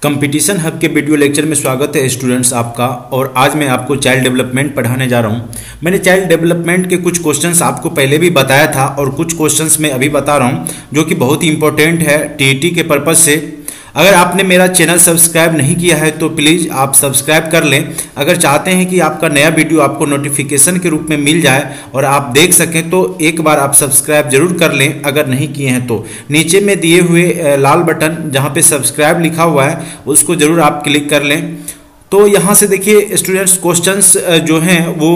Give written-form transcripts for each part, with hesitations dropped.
Competition hub के video lecture में स्वागत है स्टूडेंट्स आपका। और आज मैं आपको चाइल्ड डेवलपमेंट पढ़ाने जा रहा हूं। मैंने चाइल्ड डेवलपमेंट के कुछ क्वेश्चंस आपको पहले भी बताया था और कुछ क्वेश्चंस मैं अभी बता रहा हूं जो कि बहुत ही इंपॉर्टेंट है टीईटी के पर्पज़ से। अगर आपने मेरा चैनल सब्सक्राइब नहीं किया है तो प्लीज़ आप सब्सक्राइब कर लें। अगर चाहते हैं कि आपका नया वीडियो आपको नोटिफिकेशन के रूप में मिल जाए और आप देख सकें तो एक बार आप सब्सक्राइब जरूर कर लें अगर नहीं किए हैं तो। नीचे में दिए हुए लाल बटन जहां पे सब्सक्राइब लिखा हुआ है उसको ज़रूर आप क्लिक कर लें। तो यहाँ से देखिए स्टूडेंट्स क्वेश्चंस जो हैं वो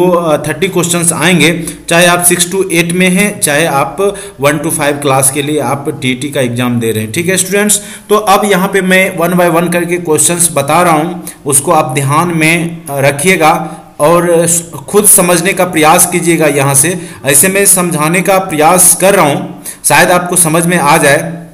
30 क्वेश्चंस आएंगे, चाहे आप 6 to 8 में हैं चाहे आप 1 to 5 क्लास के लिए आप टीटी का एग्जाम दे रहे हैं। ठीक है स्टूडेंट्स, तो अब यहाँ पे मैं 1 by 1 करके क्वेश्चंस बता रहा हूँ, उसको आप ध्यान में रखिएगा और खुद समझने का प्रयास कीजिएगा। यहाँ से ऐसे में समझाने का प्रयास कर रहा हूँ, शायद आपको समझ में आ जाए।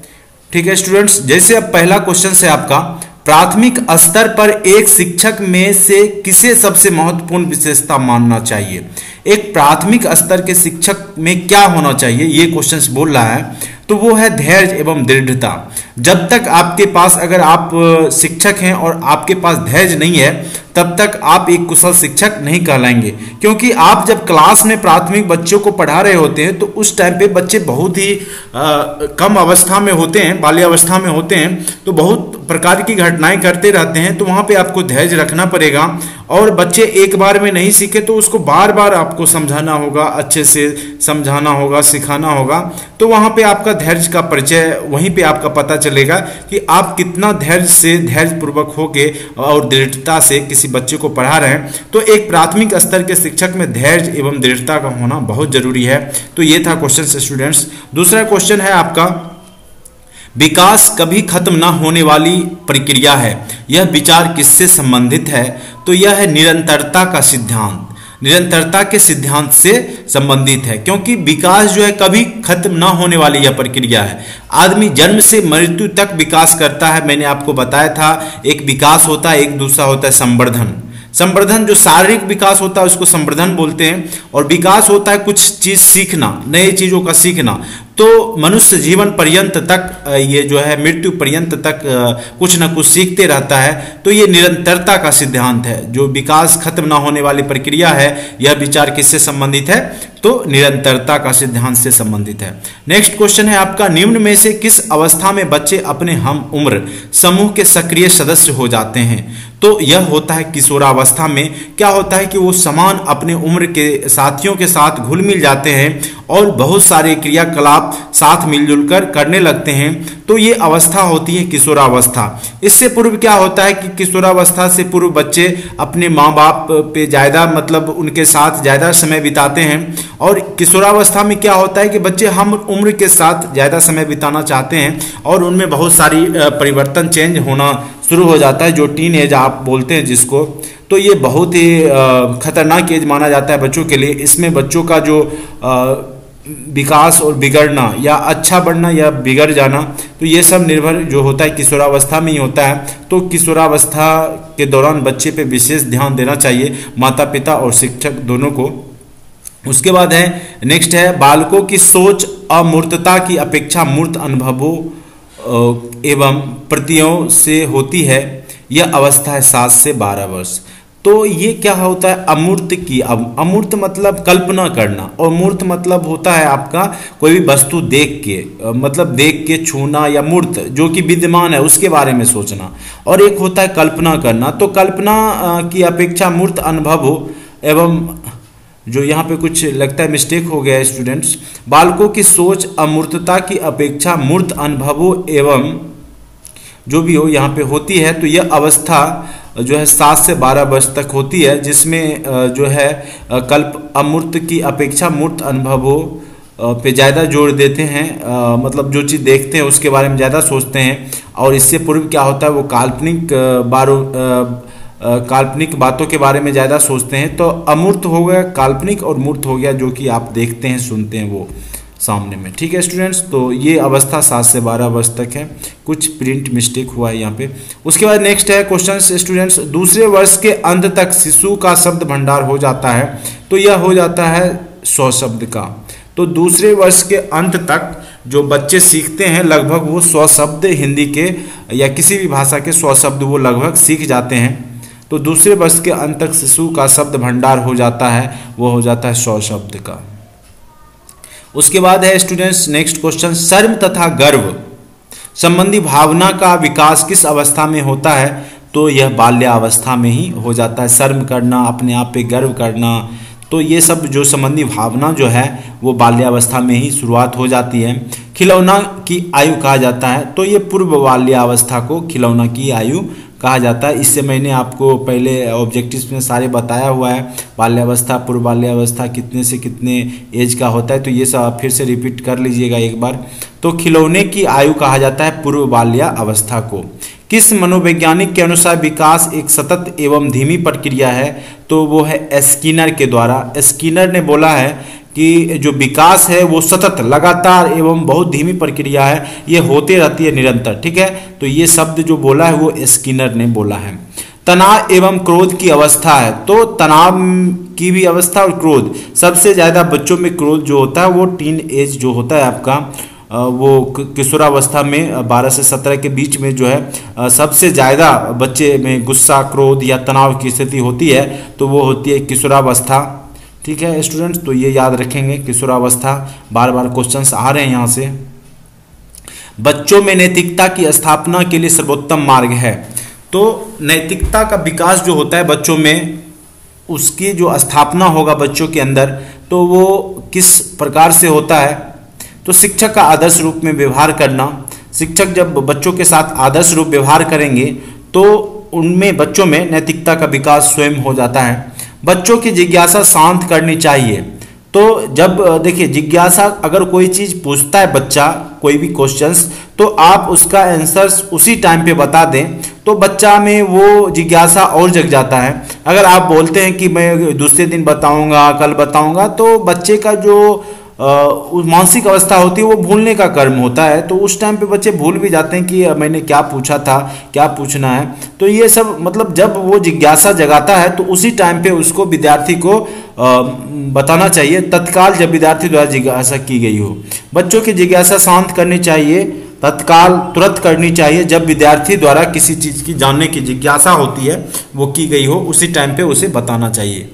ठीक है स्टूडेंट्स, जैसे अब पहला क्वेश्चन है आपका, प्राथमिक स्तर पर एक शिक्षक में से किसे सबसे महत्वपूर्ण विशेषता मानना चाहिए। एक प्राथमिक स्तर के शिक्षक में क्या होना चाहिए ये क्वेश्चन बोल रहा है, तो वो है धैर्य एवं दृढ़ता। जब तक आपके पास, अगर आप शिक्षक हैं और आपके पास धैर्य नहीं है तब तक आप एक कुशल शिक्षक नहीं कहलाएंगे। क्योंकि आप जब क्लास में प्राथमिक बच्चों को पढ़ा रहे होते हैं तो उस टाइम पे बच्चे बहुत ही कम अवस्था में होते हैं, बाल्यावस्था में होते हैं, तो बहुत प्रकार की घटनाएं करते रहते हैं। तो वहाँ पे आपको धैर्य रखना पड़ेगा और बच्चे एक बार में नहीं सीखे तो उसको बार बार आपको समझाना होगा, अच्छे से समझाना होगा, सिखाना होगा। तो वहाँ पे आपका धैर्य का परिचय, वहीं पे आपका पता चलेगा कि आप कितना धैर्य से, धैर्यपूर्वक होके और दृढ़ता से किसी बच्चे को पढ़ा रहे हैं। तो एक प्राथमिक स्तर के शिक्षक में धैर्य एवं दृढ़ता का होना बहुत जरूरी है। तो ये था क्वेश्चन स्टूडेंट्स। दूसरा क्वेश्चन है आपका, विकास कभी खत्म ना होने वाली प्रक्रिया है, यह विचार किससे संबंधित है। तो यह है निरंतरता का सिद्धांत, निरंतरता के सिद्धांत से संबंधित है। क्योंकि विकास जो है कभी खत्म ना होने वाली यह प्रक्रिया है। आदमी जन्म से मृत्यु तक विकास करता है। मैंने आपको बताया था, एक विकास होता है, एक दूसरा होता है संवर्धन। संवर्धन जो शारीरिक विकास होता है उसको संवर्धन बोलते हैं, और विकास होता है कुछ चीज सीखना, नई चीजों का सीखना। तो मनुष्य जीवन पर्यंत तक, ये जो है मृत्यु पर्यंत तक कुछ ना कुछ सीखते रहता है। तो ये निरंतरता का सिद्धांत है। जो विकास खत्म ना होने वाली प्रक्रिया है, यह विचार किससे संबंधित है, तो निरंतरता का सिद्धांत से संबंधित है। नेक्स्ट क्वेश्चन है आपका, निम्न में से किस अवस्था में बच्चे अपने हम उम्र समूह के सक्रिय सदस्य हो जाते हैं। तो यह होता है किशोरावस्था में। क्या होता है कि वो समान अपने उम्र के साथियों के साथ घुल मिल जाते हैं और बहुत सारे क्रियाकलाप साथ मिलजुल कर करने लगते हैं। तो ये अवस्था होती है किशोरावस्था। इससे पूर्व क्या होता है कि किशोरावस्था से पूर्व बच्चे अपने माँ बाप पे ज़्यादा, मतलब उनके साथ ज़्यादा समय बिताते हैं। और किशोरावस्था में क्या होता है कि बच्चे हम उम्र के साथ ज़्यादा समय बिताना चाहते हैं और उनमें बहुत सारी परिवर्तन, चेंज होना शुरू हो जाता है, जो टीन एज आप बोलते हैं जिसको। तो ये बहुत ही खतरनाक एज माना जाता है बच्चों के लिए। इसमें बच्चों का जो विकास और बिगड़ना, या अच्छा बढ़ना या बिगड़ जाना, तो ये सब निर्भर जो होता है किशोरावस्था में ही होता है। तो किशोरावस्था के दौरान बच्चे पे विशेष ध्यान देना चाहिए, माता पिता और शिक्षक दोनों को। उसके बाद है नेक्स्ट है, बालकों की सोच अमूर्तता की अपेक्षा मूर्त अनुभवों एवं प्रतियों से होती है। यह अवस्था है 7 से 12 वर्ष। तो ये क्या होता है, अमूर्त की, अमूर्त मतलब कल्पना करना, और मूर्त मतलब होता है आपका कोई भी वस्तु देख के, मतलब देख के छूना, या मूर्त जो कि विद्यमान है उसके बारे में सोचना। और एक होता है कल्पना करना। तो कल्पना की अपेक्षा मूर्त अनुभव हो एवं, जो यहाँ पे कुछ लगता है मिस्टेक हो गया है स्टूडेंट्स, बालकों की सोच अमूर्तता की अपेक्षा मूर्त अनुभवों एवं जो भी हो यहाँ पे होती है। तो यह अवस्था जो है 7 से 12 वर्ष तक होती है, जिसमें जो है अमूर्त की अपेक्षा मूर्त अनुभवों पे ज़्यादा जोर देते हैं। मतलब जो चीज़ देखते हैं उसके बारे में ज़्यादा सोचते हैं। और इससे पूर्व क्या होता है, वो काल्पनिक बातों के बारे में ज़्यादा सोचते हैं। तो अमूर्त हो गया काल्पनिक, और मूर्त हो गया जो कि आप देखते हैं, सुनते हैं वो सामने में। ठीक है स्टूडेंट्स, तो ये अवस्था 7 से 12 वर्ष तक है। कुछ प्रिंट मिस्टेक हुआ है यहाँ पे। उसके बाद नेक्स्ट है क्वेश्चन स्टूडेंट्स, दूसरे वर्ष के अंत तक शिशु का शब्द भंडार हो जाता है। तो यह हो जाता है 100 शब्द का। तो दूसरे वर्ष के अंत तक जो बच्चे सीखते हैं लगभग वो 100 शब्द हिंदी के या किसी भी भाषा के 100 शब्द वो लगभग सीख जाते हैं। तो दूसरे वर्ष के अंत तक शिशु का शब्द भंडार हो जाता है, वो हो जाता है 100 शब्द का। उसके बाद है स्टूडेंट्स नेक्स्ट क्वेश्चन, शर्म तथा गर्व संबंधी भावना का विकास किस अवस्था में होता है? तो यह बाल्यावस्था में ही हो जाता है। शर्म करना, अपने आप पे गर्व करना, तो ये सब जो संबंधी भावना जो है वो बाल्यावस्था में ही शुरुआत हो जाती है। खिलौना की आयु कहा जाता है, तो ये पूर्व बाल्यावस्था को खिलौना की आयु कहा जाता है। इससे मैंने आपको पहले ऑब्जेक्टिव्स में सारे बताया हुआ है, बाल्यावस्था, पूर्व बाल्यावस्था कितने से कितने एज का होता है, तो ये सब फिर से रिपीट कर लीजिएगा एक बार। तो खिलौने की आयु कहा जाता है पूर्व बाल्यावस्था को। किस मनोवैज्ञानिक के अनुसार विकास एक सतत एवं धीमी प्रक्रिया है? तो वो है स्किनर के द्वारा। स्किनर ने बोला है कि जो विकास है वो सतत, लगातार एवं बहुत धीमी प्रक्रिया है, ये होते रहती है निरंतर, ठीक है। तो ये शब्द जो बोला है वो स्किनर ने बोला है। तनाव एवं क्रोध की अवस्था है, तो तनाव की भी अवस्था और क्रोध, सबसे ज़्यादा बच्चों में क्रोध जो होता है वो टीन एज जो होता है आपका, वो किशोरावस्था में 12 से 17 के बीच में जो है सबसे ज़्यादा बच्चे में गुस्सा, क्रोध या तनाव की स्थिति होती है, तो वो होती है किशोरावस्था, ठीक है स्टूडेंट्स। तो ये याद रखेंगे, किशोरावस्था, बार बार क्वेश्चंस आ रहे हैं यहाँ से। बच्चों में नैतिकता की स्थापना के लिए सर्वोत्तम मार्ग है, तो नैतिकता का विकास जो होता है बच्चों में, उसकी जो स्थापना होगा बच्चों के अंदर, तो वो किस प्रकार से होता है? तो शिक्षक का आदर्श रूप में व्यवहार करना। शिक्षक जब बच्चों के साथ आदर्श रूप व्यवहार करेंगे तो उनमें, बच्चों में नैतिकता का विकास स्वयं हो जाता है। बच्चों की जिज्ञासा शांत करनी चाहिए, तो जब देखिए जिज्ञासा, अगर कोई चीज़ पूछता है बच्चा, कोई भी क्वेश्चंस, तो आप उसका आंसर्स उसी टाइम पे बता दें, तो बच्चा में वो जिज्ञासा और जग जाता है। अगर आप बोलते हैं कि मैं दूसरे दिन बताऊंगा, कल बताऊंगा, तो बच्चे का जो मानसिक अवस्था होती है वो भूलने का कर्म होता है, तो उस टाइम पे बच्चे भूल भी जाते हैं कि मैंने क्या पूछा था, क्या पूछना है। तो ये सब मतलब जब वो जिज्ञासा जगाता है तो उसी टाइम पे उसको, विद्यार्थी को बताना चाहिए तत्काल, जब विद्यार्थी द्वारा जिज्ञासा की गई हो। बच्चों की जिज्ञासा शांत करनी चाहिए, तत्काल, तुरंत करनी चाहिए। जब विद्यार्थी द्वारा किसी चीज़ की जानने की जिज्ञासा होती है, वो की गई हो, उसी टाइम पे उसे बताना चाहिए।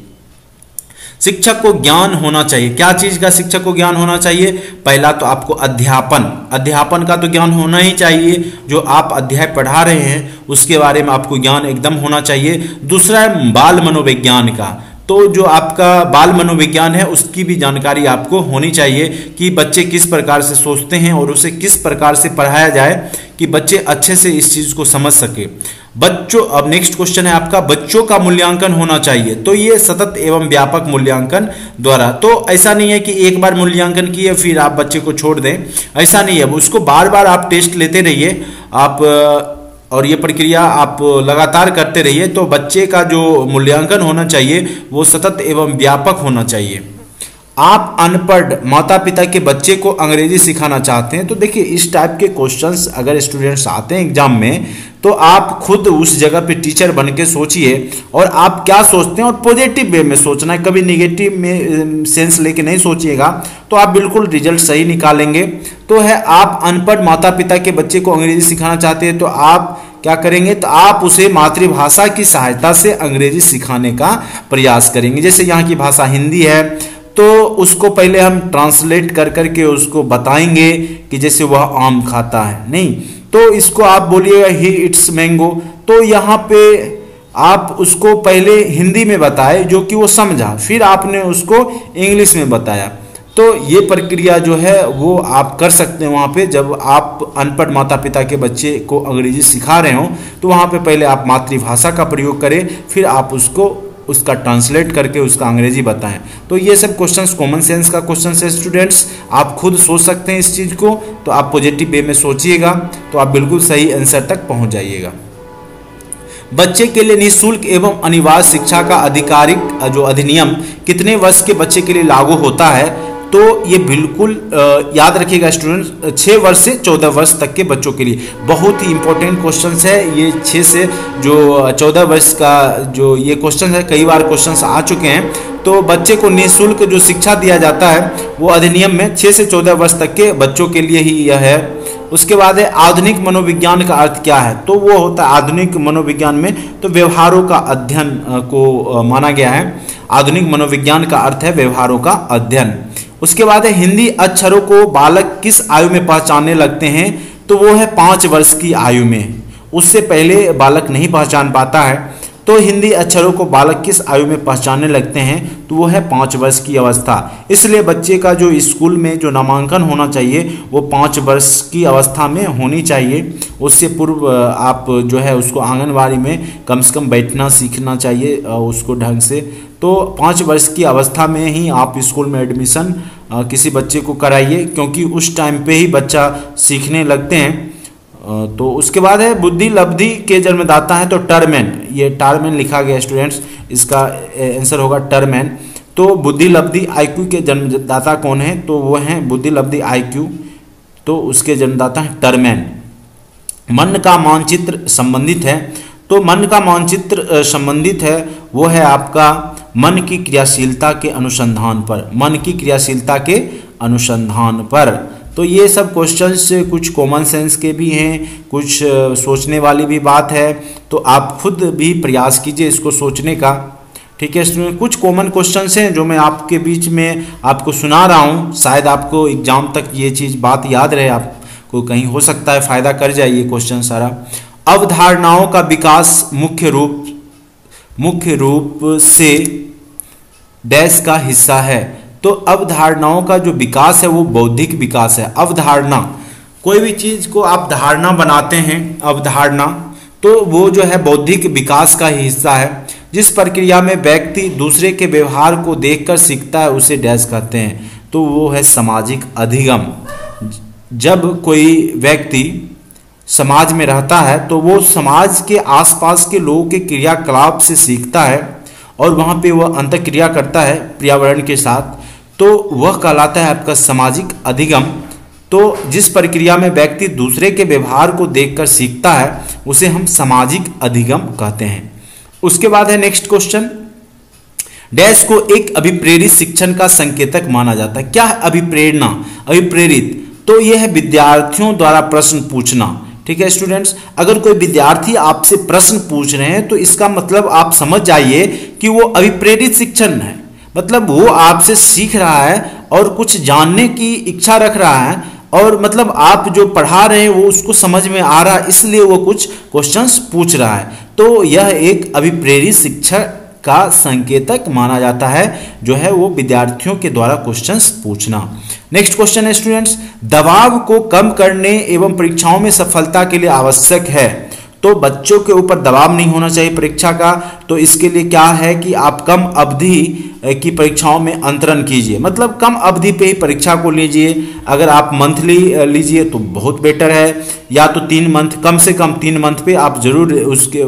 शिक्षक को ज्ञान होना चाहिए। क्या चीज़ का शिक्षक को ज्ञान होना चाहिए? पहला तो आपको अध्यापन का तो ज्ञान होना ही चाहिए। जो आप अध्याय पढ़ा रहे हैं उसके बारे में आपको ज्ञान एकदम होना चाहिए। दूसरा है बाल मनोविज्ञान का, तो जो आपका बाल मनोविज्ञान है उसकी भी जानकारी आपको होनी चाहिए कि बच्चे किस प्रकार से सोचते हैं और उसे किस प्रकार से पढ़ाया जाए कि बच्चे अच्छे से इस चीज़ को समझ सके। बच्चों, अब नेक्स्ट क्वेश्चन है आपका, बच्चों का मूल्यांकन होना चाहिए, तो ये सतत एवं व्यापक मूल्यांकन द्वारा। तो ऐसा नहीं है कि एक बार मूल्यांकन किए फिर आप बच्चे को छोड़ दें, ऐसा नहीं है। उसको बार बार आप टेस्ट लेते रहिए आप, और ये प्रक्रिया आप लगातार करते रहिए, तो बच्चे का जो मूल्यांकन होना चाहिए वो सतत एवं व्यापक होना चाहिए। आप अनपढ़ माता पिता के बच्चे को अंग्रेजी सिखाना चाहते हैं, तो देखिए इस टाइप के क्वेश्चंस अगर स्टूडेंट्स आते हैं एग्जाम में, तो आप खुद उस जगह पे टीचर बन के सोचिए और आप क्या सोचते हैं, और पॉजिटिव वे में सोचना है, कभी निगेटिव में सेंस लेके नहीं सोचिएगा, तो आप बिल्कुल रिजल्ट सही निकालेंगे। तो है, आप अनपढ़ माता पिता के बच्चे को अंग्रेजी सिखाना चाहते हैं, तो आप क्या करेंगे, तो आप उसे मातृभाषा की सहायता से अंग्रेजी सिखाने का प्रयास करेंगे। जैसे यहाँ की भाषा हिंदी है, तो उसको पहले हम ट्रांसलेट कर करके उसको बताएंगे कि जैसे वह आम खाता है, नहीं तो इसको आप बोलिएगा ही इट्स मैंगो, तो यहाँ पे आप उसको पहले हिंदी में बताए जो कि वो समझा, फिर आपने उसको इंग्लिश में बताया। तो ये प्रक्रिया जो है वो आप कर सकते हैं वहाँ पे, जब आप अनपढ़ माता पिता के बच्चे को अंग्रेजी सिखा रहे हो, तो वहाँ पे पहले आप मातृभाषा का प्रयोग करें, फिर आप उसका ट्रांसलेट करके उसका अंग्रेजी बताएं। तो ये सब क्वेश्चंस कॉमन सेंस का क्वेश्चन है स्टूडेंट्स, आप खुद सोच सकते हैं इस चीज़ को, तो आप पॉजिटिव वे में सोचिएगा तो आप बिल्कुल सही आंसर तक पहुंच जाइएगा। बच्चे के लिए निःशुल्क एवं अनिवार्य शिक्षा का आधिकारिक जो अधिनियम कितने वर्ष के बच्चे के लिए लागू होता है? तो ये बिल्कुल याद रखिएगा स्टूडेंट्स, 6 वर्ष से 14 वर्ष तक के बच्चों के लिए बहुत ही इंपॉर्टेंट क्वेश्चन है ये। 6 से जो 14 वर्ष का जो ये क्वेश्चन है, कई बार क्वेश्चन आ चुके हैं। तो बच्चे को निःशुल्क जो शिक्षा दिया जाता है वो अधिनियम में 6 से 14 वर्ष तक के बच्चों के लिए ही यह है। उसके बाद है आधुनिक मनोविज्ञान का अर्थ क्या है, तो वो होता है आधुनिक मनोविज्ञान में तो व्यवहारों का अध्ययन को माना गया है। आधुनिक मनोविज्ञान का अर्थ है व्यवहारों का अध्ययन। उसके बाद है हिंदी अक्षरों को बालक किस आयु में पहचानने लगते हैं, तो वो है 5 वर्ष की आयु में। उससे पहले बालक नहीं पहचान पाता है। तो हिंदी अक्षरों को बालक किस आयु में पहचानने लगते हैं, तो वो है 5 वर्ष की अवस्था। इसलिए बच्चे का जो स्कूल में जो नामांकन होना चाहिए वो 5 वर्ष की अवस्था में होनी चाहिए। उससे पूर्व आप जो है उसको आंगनबाड़ी में कम से कम बैठना सीखना चाहिए उसको ढंग से। तो 5 वर्ष की अवस्था में ही आप स्कूल में एडमिशन किसी बच्चे को कराइए, क्योंकि उस टाइम पे ही बच्चा सीखने लगते हैं। तो उसके बाद है बुद्धि लब्धि के जन्मदाता है तो टर्मेन, ये टर्मेन लिखा गया स्टूडेंट्स, इसका आंसर होगा टर्मेन। तो बुद्धि लब्धि आईक्यू के जन्मदाता कौन है, तो वो हैं बुद्धि लब्धि आईक्यू, तो उसके जन्मदाता है टर्मेन। मन का मानचित्र संबंधित है, तो मन का मानचित्र संबंधित है वो है आपका मन की क्रियाशीलता के अनुसंधान पर, मन की क्रियाशीलता के अनुसंधान पर। तो ये सब क्वेश्चंस कुछ कॉमन सेंस के भी हैं, कुछ सोचने वाली भी बात है, तो आप खुद भी प्रयास कीजिए इसको सोचने का। ठीक है स्टूडेंट, कुछ कॉमन क्वेश्चंस हैं जो मैं आपके बीच में आपको सुना रहा हूँ, शायद आपको एग्जाम तक ये चीज़ बात याद रहे, आपको कहीं हो सकता है फ़ायदा कर जाए ये क्वेश्चन सारा। अवधारणाओं का विकास मुख्य रूप से डैश का हिस्सा है, तो अवधारणाओं का जो विकास है वो बौद्धिक विकास है। अवधारणा, कोई भी चीज़ को आप धारणा बनाते हैं, अवधारणा, तो वो जो है बौद्धिक विकास का ही हिस्सा है। जिस प्रक्रिया में व्यक्ति दूसरे के व्यवहार को देखकर सीखता है उसे डैश कहते हैं, तो वो है सामाजिक अधिगम। जब कोई व्यक्ति समाज में रहता है तो वो समाज के आसपास के लोगों के क्रियाकलाप से सीखता है और वहाँ पे वह अंतःक्रिया करता है पर्यावरण के साथ, तो वह कहलाता है आपका सामाजिक अधिगम। तो जिस प्रक्रिया में व्यक्ति दूसरे के व्यवहार को देखकर सीखता है उसे हम सामाजिक अधिगम कहते हैं। उसके बाद है नेक्स्ट क्वेश्चन, डैश को एक अभिप्रेरित शिक्षण का संकेतक माना जाता है। क्या है अभिप्रेरणा, अभिप्रेरित, तो यह है विद्यार्थियों द्वारा प्रश्न पूछना। ठीक है स्टूडेंट्स, अगर कोई विद्यार्थी आपसे प्रश्न पूछ रहे हैं तो इसका मतलब आप समझ जाइए कि वो अभिप्रेरित शिक्षण है, मतलब वो आपसे सीख रहा है और कुछ जानने की इच्छा रख रहा है, और मतलब आप जो पढ़ा रहे हैं वो उसको समझ में आ रहा है, इसलिए वो कुछ क्वेश्चंस पूछ रहा है। तो यह एक अभिप्रेरित शिक्षण का संकेतक माना जाता है, जो है वो विद्यार्थियों के द्वारा क्वेश्चंस पूछना। नेक्स्ट क्वेश्चन है स्टूडेंट्स, दबाव को कम करने एवं परीक्षाओं में सफलता के लिए आवश्यक है, तो बच्चों के ऊपर दबाव नहीं होना चाहिए परीक्षा का। तो इसके लिए क्या है कि आप कम अवधि की परीक्षाओं में अंतरण कीजिए, मतलब कम अवधि पे ही परीक्षा को लीजिए। अगर आप मंथली लीजिए तो बहुत बेटर है, या तो 3 मंथ, कम से कम 3 मंथ पे आप जरूर उसके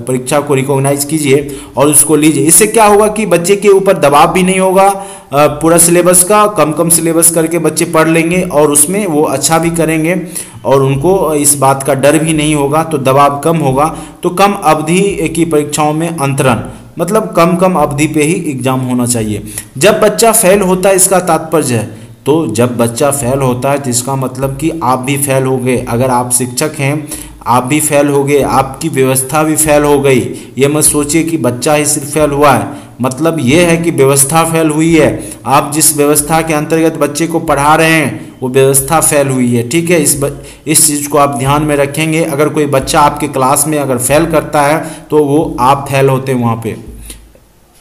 परीक्षा को रिकॉग्नाइज कीजिए और उसको लीजिए। इससे क्या होगा कि बच्चे के ऊपर दबाव भी नहीं होगा, पूरा सिलेबस का कम सिलेबस करके बच्चे पढ़ लेंगे और उसमें वो अच्छा भी करेंगे और उनको इस बात का डर भी नहीं होगा, तो दबाव कम होगा। तो कम अवधि की परीक्षाओं में अंतरण, मतलब कम अवधि पे ही एग्जाम होना चाहिए। जब बच्चा फेल होता है इसका तात्पर्य है, तो जब बच्चा फेल होता है तो इसका मतलब कि आप भी फेल हो गए। अगर आप शिक्षक हैं आप भी फेल हो गए, आपकी व्यवस्था भी फेल हो गई। ये मत सोचिए कि बच्चा ही सिर्फ फेल हुआ है, मतलब ये है कि व्यवस्था फेल हुई है। आप जिस व्यवस्था के अंतर्गत बच्चे को पढ़ा रहे हैं वो व्यवस्था फेल हुई है। ठीक है, इस चीज़ को आप ध्यान में रखेंगे। अगर कोई बच्चा आपके क्लास में अगर फेल करता है तो वो आप फेल होते हैं वहाँ पे।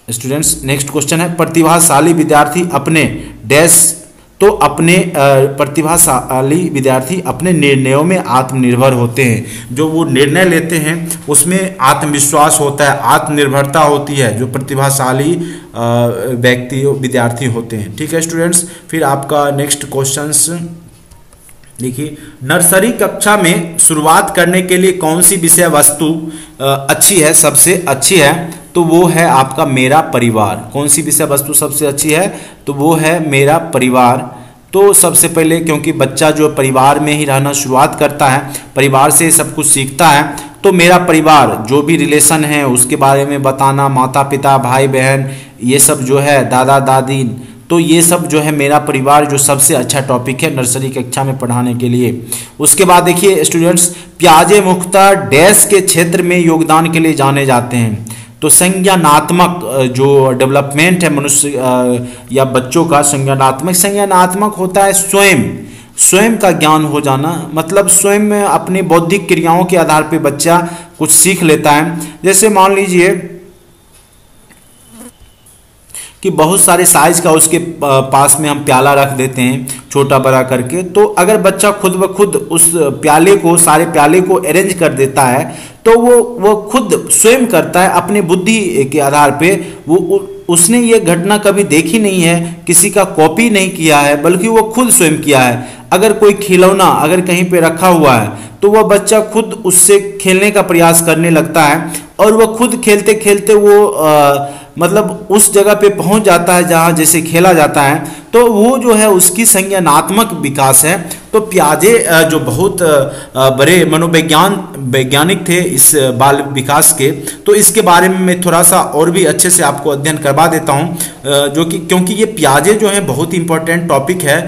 स्टूडेंट्स, नेक्स्ट क्वेश्चन है, प्रतिभाशाली विद्यार्थी अपने डैश, तो अपने प्रतिभाशाली विद्यार्थी अपने निर्णयों में आत्मनिर्भर होते हैं। जो वो निर्णय लेते हैं उसमें आत्मविश्वास होता है, आत्मनिर्भरता होती है, जो प्रतिभाशाली व्यक्ति विद्यार्थी होते हैं। ठीक है स्टूडेंट्स, फिर आपका नेक्स्ट क्वेश्चंस देखिए, नर्सरी कक्षा में शुरुआत करने के लिए कौन सी विषय वस्तु अच्छी है, सबसे अच्छी है, तो वो है आपका मेरा परिवार। कौन सी विषय वस्तु सबसे अच्छी है? तो वो है मेरा परिवार। तो सबसे पहले क्योंकि बच्चा जो परिवार में ही रहना शुरुआत करता है, परिवार से सब कुछ सीखता है, तो मेरा परिवार जो भी रिलेशन है उसके बारे में बताना, माता पिता भाई बहन ये सब जो है, दादा दादी, तो ये सब जो है मेरा परिवार जो सबसे अच्छा टॉपिक है नर्सरी कक्षा में पढ़ाने के लिए। उसके बाद देखिए स्टूडेंट्स, पियाजे मुख्यतः डैश के क्षेत्र में योगदान के लिए जाने जाते हैं। तो संज्ञानात्मक जो डेवलपमेंट है मनुष्य या बच्चों का, संज्ञानात्मक होता है स्वयं का ज्ञान हो जाना, मतलब स्वयं में अपनी बौद्धिक क्रियाओं के आधार पर बच्चा कुछ सीख लेता है। जैसे मान लीजिए कि बहुत सारे साइज का उसके पास में हम प्याला रख देते हैं छोटा बड़ा करके, तो अगर बच्चा खुद ब खुद उस प्याले को, सारे प्याले को अरेंज कर देता है, तो वो खुद स्वयं करता है अपनी बुद्धि के आधार पे। उसने ये घटना कभी देखी नहीं है, किसी का कॉपी नहीं किया है, बल्कि वो खुद स्वयं किया है। अगर कोई खिलौना अगर कहीं पे रखा हुआ है तो वह बच्चा खुद उससे खेलने का प्रयास करने लगता है, और वह खुद खेलते खेलते वो मतलब उस जगह पे पहुंच जाता है जहां जैसे खेला जाता है, तो वो जो है उसकी संज्ञानात्मक विकास है। तो पियाजे जो बहुत बड़े वैज्ञानिक थे इस बाल विकास के, तो इसके बारे में मैं थोड़ा सा और भी अच्छे से आपको अध्ययन करवा देता हूं, जो कि क्योंकि ये पियाजे जो है बहुत इंपॉर्टेंट टॉपिक है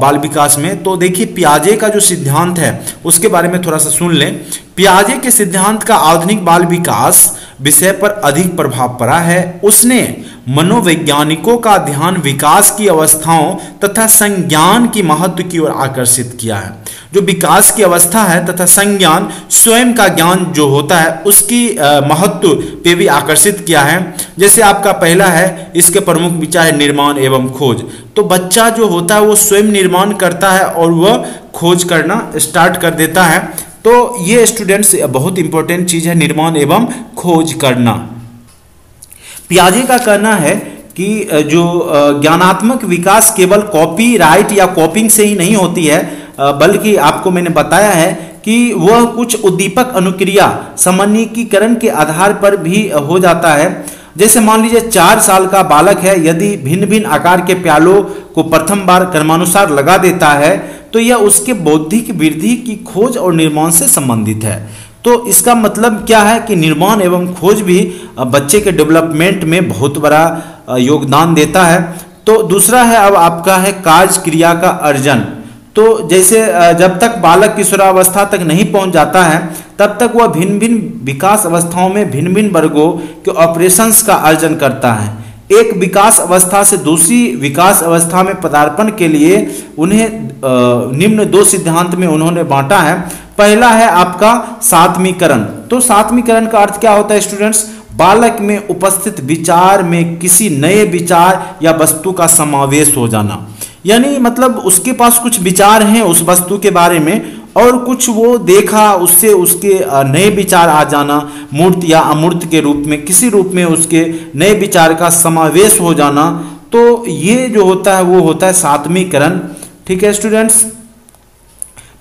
बाल विकास में। तो देखिए पियाजे का जो सिद्धांत है उसके बारे में थोड़ा सा सुन लें। पियाजे के सिद्धांत का आधुनिक बाल विकास विषय पर अधिक प्रभाव पड़ा है। उसने मनोवैज्ञानिकों का ध्यान विकास की अवस्थाओं तथा संज्ञान की महत्व की ओर आकर्षित किया है। जो विकास की अवस्था है तथा संज्ञान स्वयं का ज्ञान जो होता है उसकी महत्व पे भी आकर्षित किया है। जैसे आपका पहला है, इसके प्रमुख विचार है निर्माण एवं खोज। तो बच्चा जो होता है वो स्वयं निर्माण करता है और वह खोज करना स्टार्ट कर देता है। तो ये स्टूडेंट्स बहुत इंपॉर्टेंट चीज है, निर्माण एवं खोज करना। पियाजे का कहना है कि जो ज्ञानात्मक विकास केवल कॉपीराइट या कॉपिंग से ही नहीं होती है, बल्कि आपको मैंने बताया है कि वह कुछ उद्दीपक अनुक्रिया सामान्यीकरण के आधार पर भी हो जाता है। जैसे मान लीजिए 4 साल का बालक है, यदि भिन्न भिन्न आकार के प्यालों को प्रथम बार क्रमानुसार लगा देता है तो यह उसके बौद्धिक वृद्धि की खोज और निर्माण से संबंधित है। तो इसका मतलब क्या है कि निर्माण एवं खोज भी बच्चे के डेवलपमेंट में बहुत बड़ा योगदान देता है। तो दूसरा है अब आपका है कार्य क्रिया का अर्जन। तो जैसे जब तक बालक किशोरावस्था तक नहीं पहुंच जाता है तब तक वह भिन्न भिन्न विकास अवस्थाओं में भिन्न भिन्न वर्गों के ऑपरेशंस का अर्जन करता है। एक विकास अवस्था से दूसरी विकास अवस्था में पदार्पण के लिए उन्हें निम्न 2 सिद्धांत में उन्होंने बांटा है। पहला है आपका सात्मीकरण। तो सात्मीकरण का अर्थ क्या होता है स्टूडेंट्स? बालक में उपस्थित विचार में किसी नए विचार या वस्तु का समावेश हो जाना, यानी मतलब उसके पास कुछ विचार हैं उस वस्तु के बारे में और कुछ वो देखा, उससे उसके नए विचार आ जाना, मूर्त या अमूर्त के रूप में किसी रूप में उसके नए विचार का समावेश हो जाना। तो ये जो होता है वो होता है सात्मीकरण। ठीक है स्टूडेंट्स,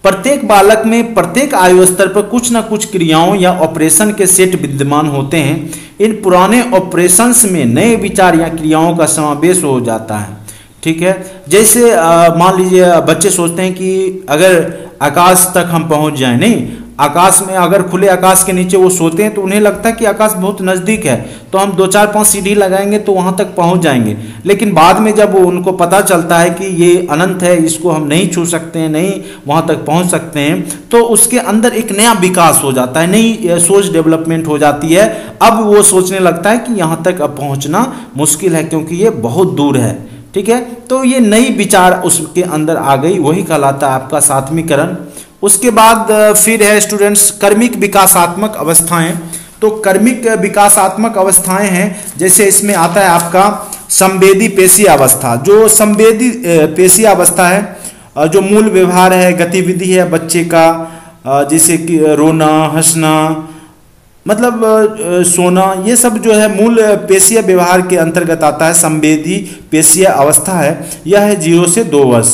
प्रत्येक बालक में प्रत्येक आयु स्तर पर कुछ ना कुछ क्रियाओं या ऑपरेशन के सेट विद्यमान होते हैं। इन पुराने ऑपरेशंस में नए विचार या क्रियाओं का समावेश हो जाता है। ठीक है, जैसे मान लीजिए बच्चे सोचते हैं कि अगर आकाश तक हम पहुंच जाएं, नहीं आकाश में अगर खुले आकाश के नीचे वो सोते हैं तो उन्हें लगता है कि आकाश बहुत नज़दीक है, तो हम 2-4-5 सीढ़ी लगाएंगे तो वहां तक पहुंच जाएंगे। लेकिन बाद में जब उनको पता चलता है कि ये अनंत है, इसको हम नहीं छू सकते हैं, नहीं वहां तक पहुंच सकते हैं, तो उसके अंदर एक नया विकास हो जाता है, नई सोच डेवलपमेंट हो जाती है। अब वो सोचने लगता है कि यहाँ तक अब पहुँचना मुश्किल है क्योंकि ये बहुत दूर है। ठीक है, तो ये नई विचार उसके अंदर आ गई, वही कहलाता है आपका सात्मीकरण। उसके बाद फिर है स्टूडेंट्स कर्मिक विकासात्मक अवस्थाएं। तो कर्मिक विकासात्मक अवस्थाएं हैं, जैसे इसमें आता है आपका संवेदी पेशीय अवस्था। जो संवेदी पेशीय अवस्था है, जो मूल व्यवहार है, गतिविधि है बच्चे का, जैसे कि रोना, हंसना, मतलब सोना, ये सब जो है मूल पेशीय व्यवहार के अंतर्गत आता है। संवेदी पेशीय अवस्था है, यह है 0 से 2 वर्ष।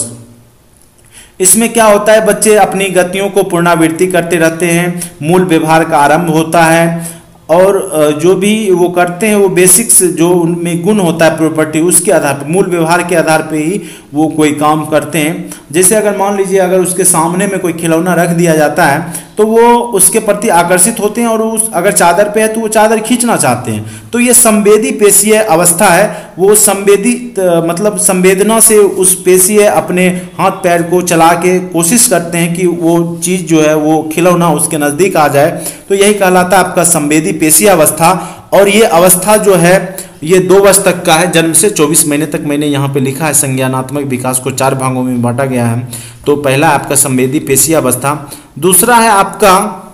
इसमें क्या होता है, बच्चे अपनी गतियों को पुनरावृत्ति करते रहते हैं, मूल व्यवहार का आरंभ होता है और जो भी वो करते हैं वो बेसिक्स जो उनमें गुण होता है प्रॉपर्टी, उसके आधार पर, मूल व्यवहार के आधार पे ही वो कोई काम करते हैं। जैसे अगर मान लीजिए अगर उसके सामने में कोई खिलौना रख दिया जाता है तो वो उसके प्रति आकर्षित होते हैं और उस अगर चादर पे है तो वो चादर खींचना चाहते हैं। तो ये संवेदी पेशीय अवस्था है, वो संवेदी मतलब संवेदना से उस पेशीय अपने हाथ पैर को चला के कोशिश करते हैं कि वो चीज़ जो है वो खिलौना उसके नज़दीक आ जाए। तो यही कहलाता है आपका संवेदी पेशीय अवस्था। और ये अवस्था जो है ये 2 वर्ष तक का है, जन्म से 24 महीने तक। मैंने यहाँ पे लिखा है संज्ञानात्मक विकास को 4 भागों में बांटा गया है। तो पहला आपका संवेदी पेशीय अवस्था, दूसरा है आपका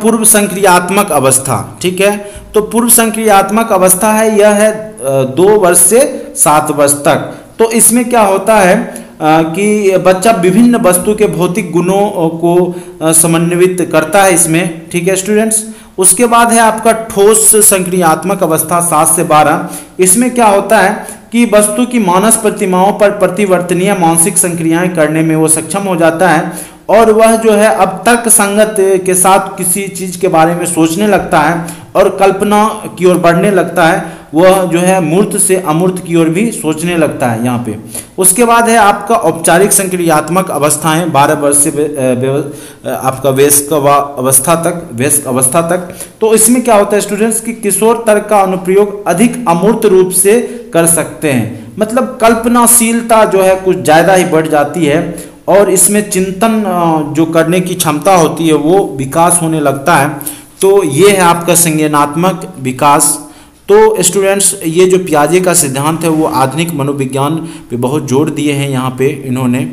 पूर्व संक्रियात्मक अवस्था। ठीक है, तो पूर्व संक्रियात्मक अवस्था है, यह है 2 वर्ष से 7 वर्ष तक। तो इसमें क्या होता है कि बच्चा विभिन्न वस्तु के भौतिक गुणों को समन्वित करता है इसमें। ठीक है स्टूडेंट्स, उसके बाद है आपका ठोस संक्रियात्मक अवस्था 7 से 12। इसमें क्या होता है कि वस्तु की मानस प्रतिमाओं पर प्रतिवर्तनीय मानसिक संक्रियाएं करने में वो सक्षम हो जाता है और वह जो है अब तर्क संगत के साथ किसी चीज के बारे में सोचने लगता है और कल्पना की ओर बढ़ने लगता है। वह जो है मूर्त से अमूर्त की ओर भी सोचने लगता है यहाँ पे। उसके बाद है आपका औपचारिक संक्रियात्मक अवस्थाएं 12 वर्ष से आपका वयस्क अवस्था तक। तो इसमें क्या होता है स्टूडेंट्स कि किशोर तर्क का अनुप्रयोग अधिक अमूर्त रूप से कर सकते हैं, मतलब कल्पनाशीलता जो है कुछ ज़्यादा ही बढ़ जाती है और इसमें चिंतन जो करने की क्षमता होती है वो विकास होने लगता है। तो ये है आपका संज्ञानात्मक विकास। तो स्टूडेंट्स ये जो पियाजे का सिद्धांत है वो आधुनिक मनोविज्ञान पे बहुत जोर दिए हैं यहाँ पे इन्होंने।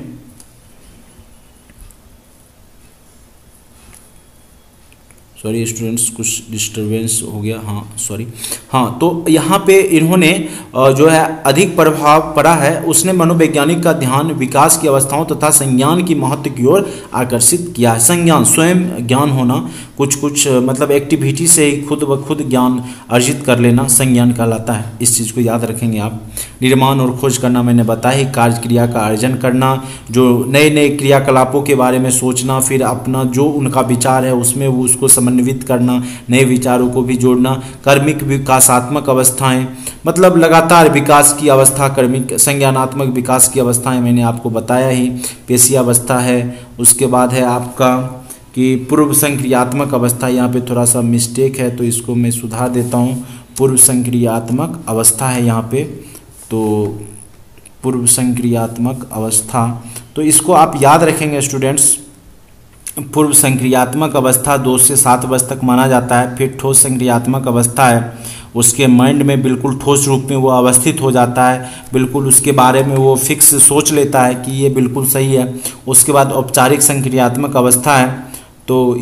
सॉरी स्टूडेंट्स, कुछ डिस्टरबेंस हो गया, हाँ सॉरी। हाँ, तो यहाँ पे इन्होंने जो है अधिक प्रभाव पड़ा है, उसने मनोवैज्ञानिक का ध्यान विकास की अवस्थाओं तथा संज्ञान की महत्व की ओर आकर्षित किया है। संज्ञान स्वयं ज्ञान होना, कुछ मतलब एक्टिविटी से ही खुद ब खुद ज्ञान अर्जित कर लेना संज्ञान कहलाता है। इस चीज़ को याद रखेंगे आप। निर्माण और खोज करना मैंने बताया ही, कार्य क्रिया का अर्जन करना, जो नए नए क्रियाकलापों के बारे में सोचना, फिर अपना जो उनका विचार है उसमें वो उसको समन्वित करना, नए विचारों को भी जोड़ना। कर्मिक विकासात्मक अवस्थाएं मतलब लगातार विकास की अवस्था, कर्मिक संज्ञानात्मक विकास की अवस्थाएं मैंने आपको बताया ही। पेशीय अवस्था है, उसके बाद है आपका कि पूर्व संक्रियात्मक अवस्था, यहाँ पे थोड़ा सा मिस्टेक है तो इसको मैं सुधार देता हूँ। पूर्व संक्रियात्मक अवस्था है यहाँ पे, तो पूर्व संक्रियात्मक अवस्था, तो इसको आप याद रखेंगे स्टूडेंट्स। पूर्व संक्रियात्मक अवस्था 2 से 7 वर्ष तक माना जाता है। फिर ठोस संक्रियात्मक अवस्था है, उसके माइंड में बिल्कुल ठोस रूप में वो अवस्थित हो जाता है, बिल्कुल उसके बारे में वो फिक्स सोच लेता है कि ये बिल्कुल सही है। उसके बाद औपचारिक संक्रियात्मक अवस्था है, तो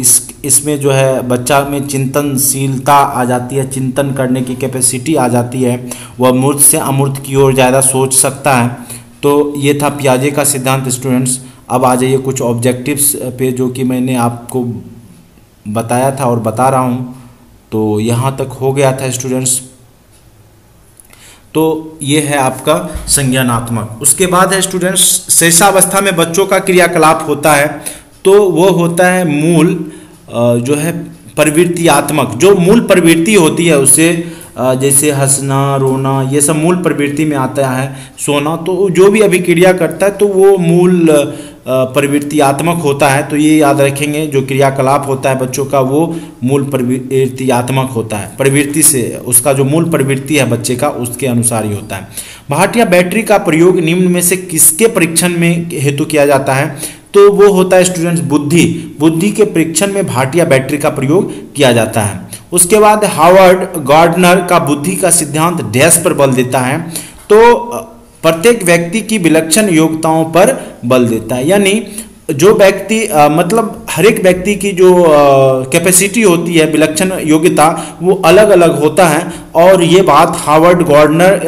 इसमें जो है बच्चा में चिंतनशीलता आ जाती है, चिंतन करने की कैपेसिटी आ जाती है, वह मूर्त से अमूर्त की ओर ज़्यादा सोच सकता है। तो ये था पियाजे का सिद्धांत स्टूडेंट्स। अब आ जाइए कुछ ऑब्जेक्टिव्स पे जो कि मैंने आपको बताया था और बता रहा हूँ। तो यहाँ तक हो गया था स्टूडेंट्स। तो ये है आपका संज्ञानात्मक। उसके बाद है स्टूडेंट्स शैशवावस्था में बच्चों का क्रियाकलाप होता है, तो वो होता है मूल जो है प्रवृत्तियात्मक। जो मूल प्रवृत्ति होती है उसे जैसे हंसना, रोना, ये सब मूल प्रवृत्ति में आता है। सोना, तो जो भी अभिक्रिया करता है तो वो मूल प्रवृत्तियात्मक होता है। तो ये याद रखेंगे, जो क्रियाकलाप होता है बच्चों का वो मूल प्रवृत्तियात्मक होता है। प्रवृत्ति से उसका जो मूल प्रवृत्ति है बच्चे का उसके अनुसार ही होता है। भाटिया बैटरी का प्रयोग निम्न में से किसके परीक्षण में हेतु किया जाता है? तो वो होता है स्टूडेंट्स बुद्धि के परीक्षण में भाटिया बैटरी का प्रयोग किया जाता है। उसके बाद हार्वर्ड गार्डनर का बुद्धि का सिद्धांत डैश पर बल देता है, तो प्रत्येक व्यक्ति की विलक्षण योग्यताओं पर बल देता है। यानी जो व्यक्ति मतलब हर एक व्यक्ति की जो कैपेसिटी होती है, विलक्षण योग्यता, वो अलग अलग होता है। और ये बात हार्वर्ड गार्डनर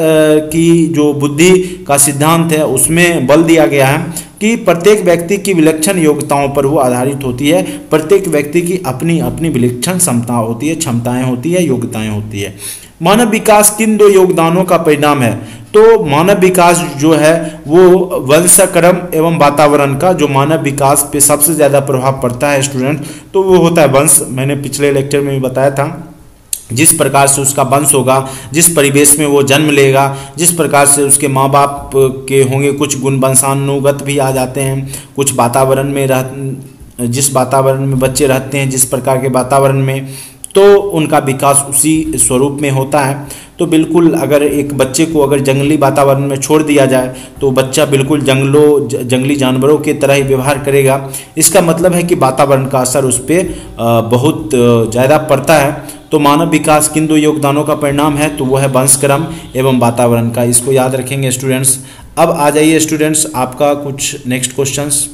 की जो बुद्धि का सिद्धांत है उसमें बल दिया गया है कि प्रत्येक व्यक्ति की विलक्षण योग्यताओं पर वो आधारित होती है। प्रत्येक व्यक्ति की अपनी अपनी विलक्षण क्षमता होती है, क्षमताएं होती है, योग्यताएं होती है। मानव विकास किन 2 योगदानों का परिणाम है? तो मानव विकास जो है वो वंशक्रम एवं वातावरण का जो मानव विकास पे सबसे ज़्यादा प्रभाव पड़ता है स्टूडेंट, तो वो होता है वंश। मैंने पिछले लेक्चर में भी बताया था, जिस प्रकार से उसका वंश होगा, जिस परिवेश में वो जन्म लेगा, जिस प्रकार से उसके माँ बाप के होंगे, कुछ गुण वंशानुगत भी आ जाते हैं, कुछ वातावरण में जिस वातावरण में बच्चे रहते हैं, जिस प्रकार के वातावरण में, तो उनका विकास उसी स्वरूप में होता है। तो बिल्कुल अगर एक बच्चे को अगर जंगली वातावरण में छोड़ दिया जाए तो बच्चा बिल्कुल जंगली जानवरों के तरह ही व्यवहार करेगा। इसका मतलब है कि वातावरण का असर उस पर बहुत ज़्यादा पड़ता है। तो मानव विकास किन दो योगदानों का परिणाम है, तो वो है वंशक्रम एवं वातावरण का। इसको याद रखेंगे स्टूडेंट्स। अब आ जाइए स्टूडेंट्स आपका कुछ नेक्स्ट क्वेश्चंस।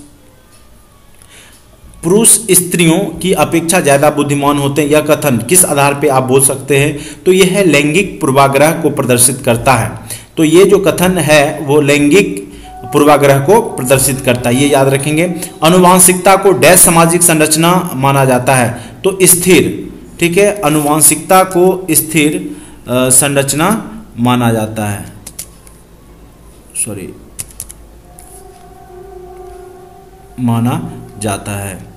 पुरुष स्त्रियों की अपेक्षा ज़्यादा बुद्धिमान होते हैं, यह कथन किस आधार पे आप बोल सकते हैं? तो यह है लैंगिक पूर्वाग्रह को प्रदर्शित करता है। तो ये जो कथन है वो लैंगिक पूर्वाग्रह को प्रदर्शित करता है, ये याद रखेंगे। आनुवांशिकता को डैश सामाजिक संरचना माना जाता है, तो स्थिर, ठीक है, आनुवांशिकता को स्थिर संरचना माना जाता है, माना जाता है।